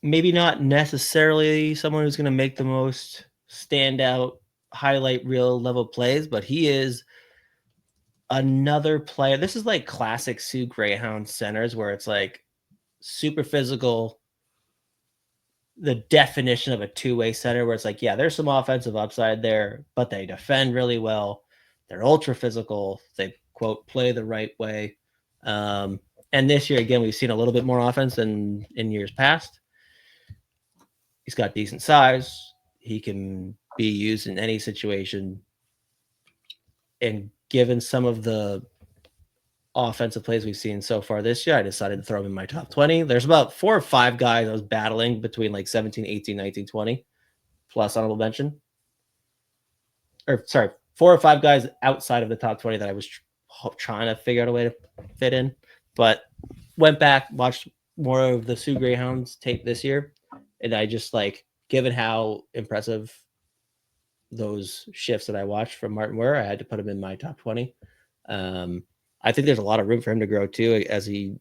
maybe not necessarily someone who's going to make the most standout highlight reel level plays, but he is another player. This is like classic Sioux Greyhound centers where it's like super physical, the definition of a two-way center where it's like, yeah, there's some offensive upside there, but they defend really well. They're ultra physical. They quote play the right way. And this year, again, we've seen a little bit more offense than in years past. He's got decent size. He can be used in any situation. And given some of the offensive plays we've seen so far this year, I decided to throw him in my top 20. There's about 4 or 5 guys I was battling between like 17, 18, 19, 20, plus honorable mention. Or sorry, 4 or 5 guys outside of the top 20 that I was trying to figure out a way to fit in. But went back, watched more of the Sioux Greyhounds tape this year. And I just like, given how impressive those shifts that I watched from Martin were, I had to put him in my top 20. I think there's a lot of room for him to grow too as he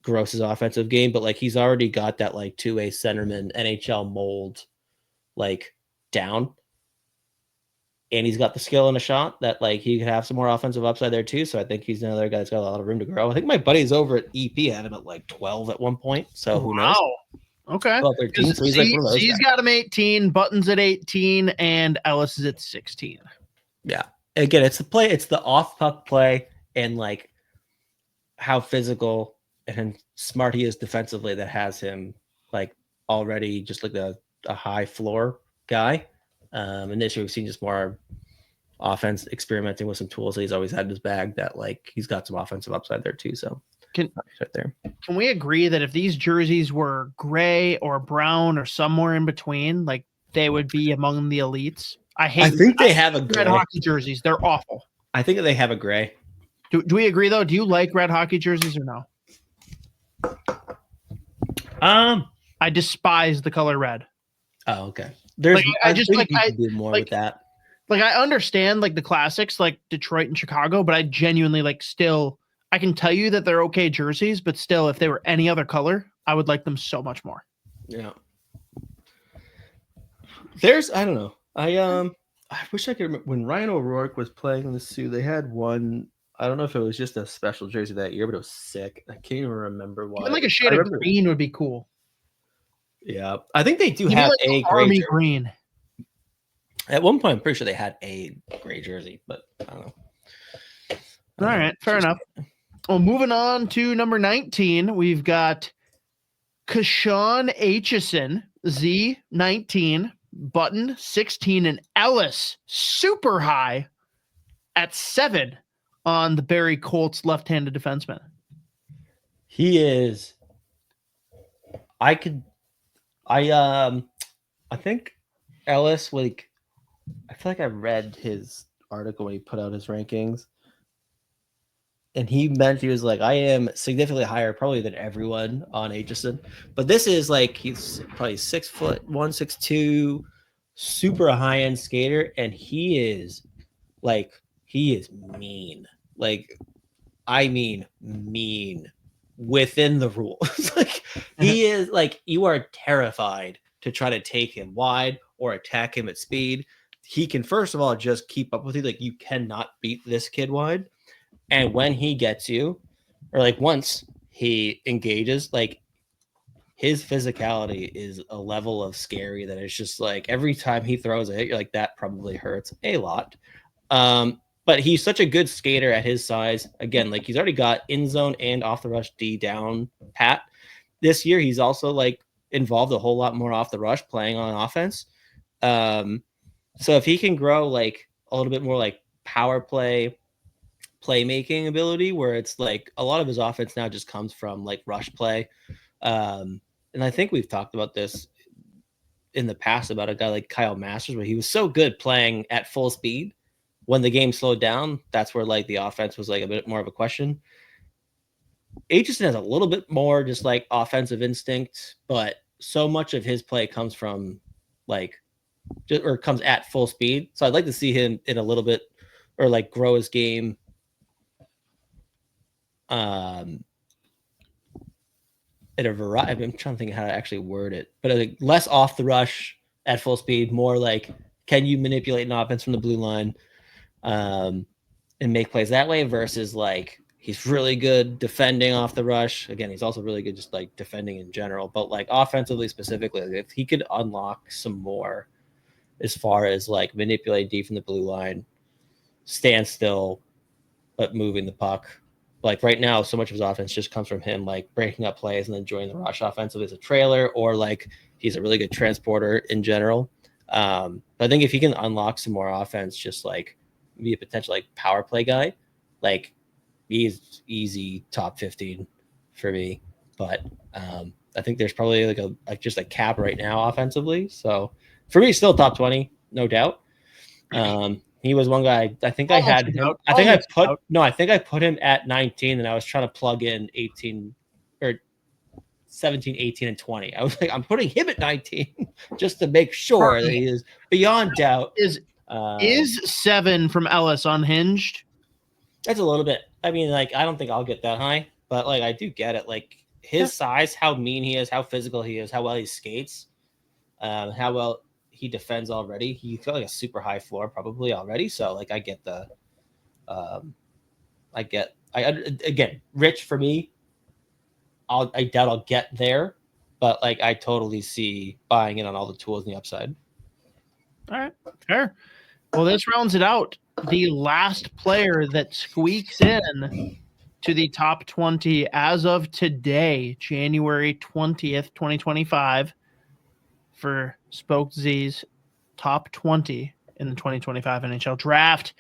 grows his offensive game, but like he's already got that like two-way centerman NHL mold like down. And he's got the skill and a shot that like he could have some more offensive upside there too. So I think he's another guy that's got a lot of room to grow. I think my buddies over at EP had him at like 12 at one point. So who knows? Okay. 12, 13, so he's like one of those he's guys. got him 18, Buttons at 18, and Ellis is at 16. Yeah. Again, it's the play, it's the off puck play and like how physical and smart he is defensively that has him like already just like a high floor guy. And this year we've seen just more offense experimenting with some tools that he's always had in his bag that like he's got some offensive upside there too. So Can right there. Can we agree that if these jerseys were gray or brown or somewhere in between, like they would be among the elites? I think they have a gray. red hockey jerseys. They're awful. I think they have a gray. Do we agree though? Do you like red hockey jerseys or no? I despise the color red. Oh, okay. There's Like, I just think like you I can do more like with that. like I understand like the classics like Detroit and Chicago, but I genuinely like still I can tell you that they're okay jerseys, but still if they were any other color, I would like them so much more. Yeah. There's I don't know. I wish I could remember when Ryan O'Rourke was playing in the Sioux, they had one. I don't know if it was just a special jersey that year, but it was sick. I can't even remember why. Even like a shade of green would be cool. Yeah, I think they do Maybe have like a army gray green. At one point, I'm pretty sure they had a gray jersey, but I don't know. All right, fair enough. Well, moving on to number 19, we've got Kashawn Aitchison, Z19, Button 16, and Ellis super high at 7 on the Barrie Colts left-handed defenseman. He is. I think Ellis, like, I feel like I read his article when he put out his rankings. And he was like, I am significantly higher probably than everyone on Aitchison. But this is like, he's probably 6'1", 6'2", super high-end skater. And he is mean. Like, I mean mean within the rules. Like, he is like, you are terrified to try to take him wide or attack him at speed. He can, first of all, just keep up with you. Like, you cannot beat this kid wide. And when he gets you, or like once he engages, like his physicality is a level of scary that it's just like every time he throws a hit, you're like, that probably hurts a lot. But he's such a good skater at his size. Again, like he's already got in zone and off the rush D down pat. This year, he's also like involved a whole lot more off the rush playing on offense. So if he can grow like a little bit more like power playmaking ability where it's like a lot of his offense now just comes from like rush play. And I think we've talked about this in the past about a guy like Kyle Masters, where he was so good playing at full speed. When the game slowed down, that's where like the offense was like a bit more of a question. Aitchison has a little bit more just like offensive instinct, but so much of his play comes from like or comes at full speed. So I'd like to see him in a little bit or like grow his game. In a variety, I'm trying to think how to actually word it, but like less off the rush at full speed, more like can you manipulate an offense from the blue line and make plays that way versus like he's really good defending off the rush. Again, he's also really good just like defending in general, but like offensively specifically, like if he could unlock some more as far as like manipulate deep from the blue line, stand still, but moving the puck. Like right now, so much of his offense just comes from him like breaking up plays and then joining the rush offensive as a trailer, or like he's a really good transporter in general. But I think if he can unlock some more offense, just like be a potential like power play guy, like he's easy top 15 for me. But I think there's probably like just a cap right now offensively. So for me, still top 20, no doubt. He was one guy. I think I had him. I think I put him at 19, and I was trying to plug in 18 or 17, 18, and 20. I was like, I'm putting him at 19 just to make sure that he is beyond doubt. Is 7 from Ellis unhinged? That's a little bit. I mean, like, I don't think I'll get that high, but like, I do get it. Like his size, how mean he is, how physical he is, how well he skates, how well he defends already. He's got like a super high floor probably already. So like I get the again, Rich for me, I doubt I'll get there, but like I totally see buying in on all the tools in the upside. All right, fair. Well, this rounds it out. The last player that squeaks in to the top 20 as of today, January 20th, 2025, for Spoke Z's top 20 in the 2025 NHL draft.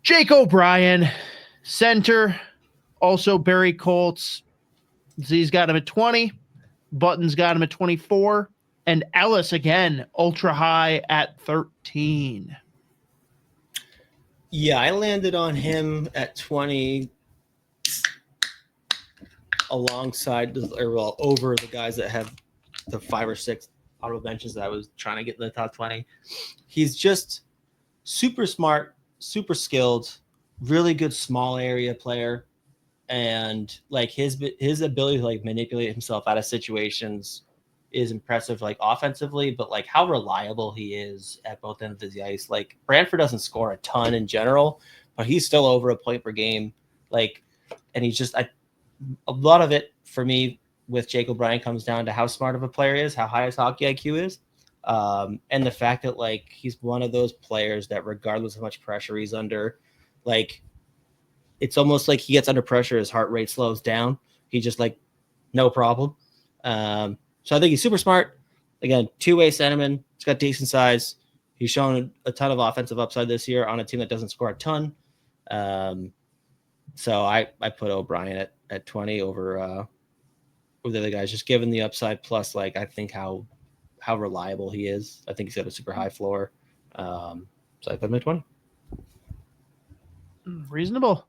Jake O'Brien, center, also Barry Colts. Z's got him at 20. Button's got him at 24. And Ellis, again, ultra high at 13. Yeah, I landed on him at 20 alongside over the guys that have the 5 or 6 honorable mentions that I was trying to get in the top 20. He's just super smart, super skilled, really good small area player, and like his ability to like manipulate himself out of situations is impressive, like offensively, but like how reliable he is at both ends of the ice. Like Brantford doesn't score a ton in general, but he's still over a point per game. Like, and he's just a lot of it for me with Jake O'Brien comes down to how smart of a player he is, how high his hockey IQ is, and the fact that like he's one of those players that regardless of how much pressure he's under, like it's almost like he gets under pressure, his heart rate slows down. He just like no problem. So I think he's super smart. Again, two-way centerman. He's got decent size. He's shown a ton of offensive upside this year on a team that doesn't score a ton. So I put O'Brien at 20 over the other guys, just given the upside. Plus, like I think how reliable he is. I think he's got a super high floor. So I put him at 20. Reasonable.